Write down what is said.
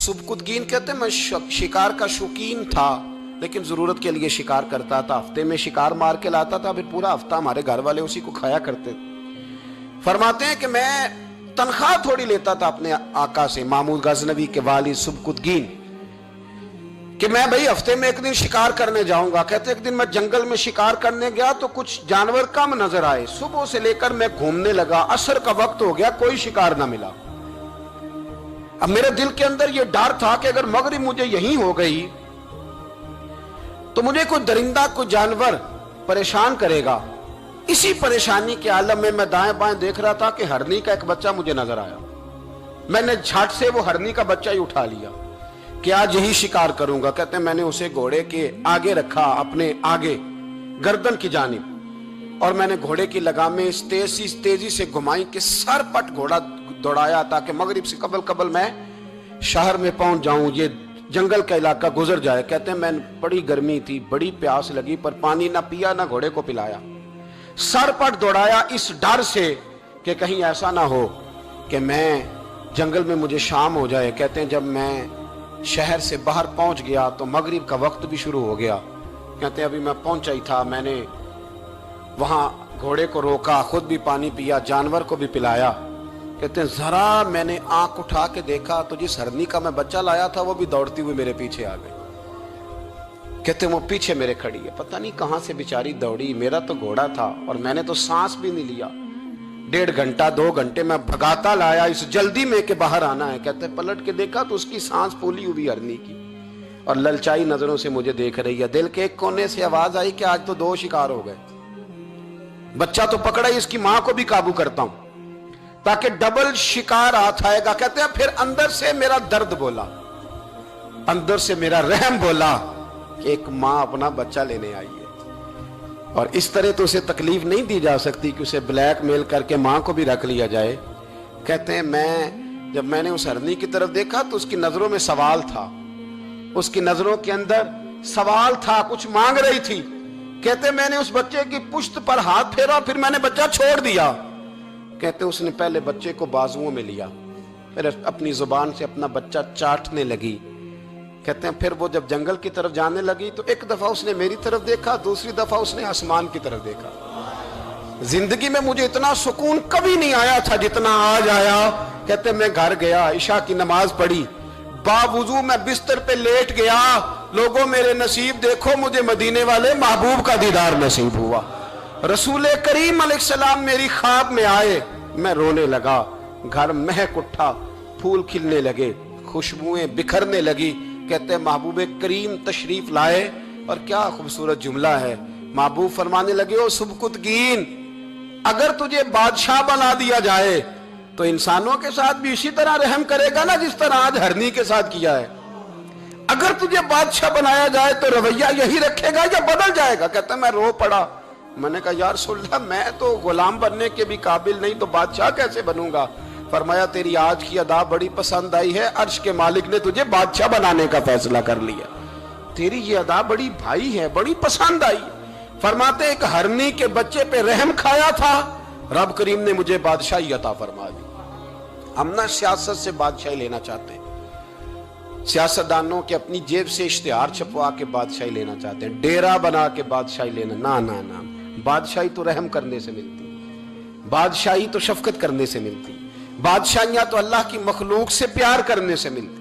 सुबकुतगीन कहते हैं मैं शिकार का शौकीन था, लेकिन जरूरत के लिए शिकार करता था। हफ्ते में शिकार मार के लाता था, फिर पूरा हफ्ता हमारे घर वाले उसी को खाया करते। फरमाते हैं कि मैं तनख्वाह थोड़ी लेता था अपने आका से, महमूद गजनवी के वालिद सुबकुतगीन, कि मैं भाई हफ्ते में एक दिन शिकार करने जाऊंगा। कहते एक दिन मैं जंगल में शिकार करने गया तो कुछ जानवर कम नजर आए। सुबह से लेकर मैं घूमने लगा, असर का वक्त हो गया, कोई शिकार ना मिला। अब मेरे दिल के अंदर यह डर था कि अगर मगरिब मुझे यहीं हो गई तो मुझे कोई दरिंदा, कोई जानवर परेशान करेगा। इसी परेशानी के आलम में मैं दाएं बाएं देख रहा था कि हरनी का एक बच्चा मुझे नजर आया। मैंने झट से वो हरनी का बच्चा ही उठा लिया कि आज यही शिकार करूंगा। कहते हैं मैंने उसे घोड़े के आगे रखा, अपने आगे गर्दन की जानिब, और मैंने घोड़े की लगामें इस तेजी से घुमाई कि सर पट घोड़ा दौड़ाया ताकि मगरिब से कबल मैं शहर में पहुंच जाऊं, ये जंगल का इलाका गुजर जाए। कहते हैं मैं बड़ी गर्मी थी, बड़ी प्यास लगी, पर पानी ना पिया ना घोड़े को पिलाया। सर पट दौड़ाया इस डर से कि कहीं ऐसा ना हो कि मैं जंगल में मुझे शाम हो जाए। कहते हैं जब मैं शहर से बाहर पहुंच गया तो मगरिब का वक्त भी शुरू हो गया। कहते हैं अभी मैं पहुंचा ही था, मैंने वहां घोड़े को रोका, खुद भी पानी पिया, जानवर को भी पिलाया। कहते हैं जरा मैंने आंख उठा के देखा तो जिस हरनी का मैं बच्चा लाया था वो भी दौड़ती हुई मेरे पीछे आ गई। कहते हैं वो पीछे मेरे खड़ी है, पता नहीं कहां से बेचारी दौड़ी। मेरा तो घोड़ा था और मैंने तो सांस भी नहीं लिया। 1.5 घंटा 2 घंटे मैं भगाता लाया इस जल्दी में कि बाहर आना है। कहते हैं पलट के देखा तो उसकी सांस फूली हुई हरनी की और ललचाई नजरों से मुझे देख रही है। दिल के एक कोने से आवाज आई कि आज तो 2 शिकार हो गए। बच्चा तो पकड़ा ही, इसकी मां को भी काबू करता हूं ताकि डबल शिकार हाथ आएगा। कहते हैं फिर अंदर से मेरा दर्द बोला, अंदर से मेरा रहम बोला कि एक मां अपना बच्चा लेने आई है और इस तरह तो उसे तकलीफ नहीं दी जा सकती कि उसे ब्लैकमेल करके मां को भी रख लिया जाए। कहते हैं जब मैंने उस हरनी की तरफ देखा तो उसकी नजरों में सवाल था, उसकी नजरों के अंदर सवाल था, कुछ मांग रही थी। कहते मैंने उस बच्चे की पुश्त पर हाथ फेरा, फिर मैंने बच्चा छोड़ दिया। कहते उसने पहले बच्चे को बाजुओं में लिया, फिर अपनी जुबान से अपना बच्चा चाटने लगी। कहते हैं फिर वो जब जंगल की तरफ जाने लगी तो एक दफा उसने मेरी तरफ देखा, दूसरी दफा उसने आसमान की तरफ देखा। जिंदगी में मुझे इतना सुकून कभी नहीं आया था जितना आज आया। कहते मैं घर गया, इशा की नमाज पढ़ी, बावुजू मैं बिस्तर पे लेट गया। लोगों मेरे नसीब देखो, मुझे मदीने वाले महबूब का दीदार नसीब हुआ। रसूल करीम अलैहिस्सलाम मेरी ख्वाब में आए, मैं रोने लगा। घर महक उठा, फूल खिलने लगे, खुशबुएं बिखरने लगी। कहते हैं महबूब करीम तशरीफ लाए और क्या खूबसूरत जुमला है। महबूब फरमाने लगे ओ सुबकुतगीन, अगर तुझे बादशाह बना दिया जाए तो इंसानों के साथ भी इसी तरह रहम करेगा ना जिस तरह आज हरनी के साथ किया है। अगर तुझे बादशाह बनाया जाए तो रवैया यही रखेगा या बदल जाएगा। कहता मैं रो पड़ा, मैंने कहा यार सुल्ला मैं तो गुलाम बनने के भी काबिल नहीं, तो बादशाह कैसे बनूंगा। फरमाया तेरी आज की अदा बड़ी पसंद आई है, अर्श के मालिक ने तुझे बादशाह बनाने का फैसला कर लिया। तेरी ये अदा बड़ी भाई है, बड़ी पसंद आई। फरमाते एक हरनी के बच्चे पे रहम खाया था, रब करीम ने मुझे बादशाही अता फरमा दी। हम ना सियासत से बादशाही लेना चाहते हैं, सियासतदानों के अपनी जेब से इश्तिहार छपवा के बादशाही लेना चाहते हैं, डेरा बना के बादशाही लेना। ना ना ना, बादशाही तो रहम करने से मिलती, बादशाही तो शफकत करने से मिलती, बादशाहियां तो अल्लाह की मखलूक से प्यार करने से मिलती।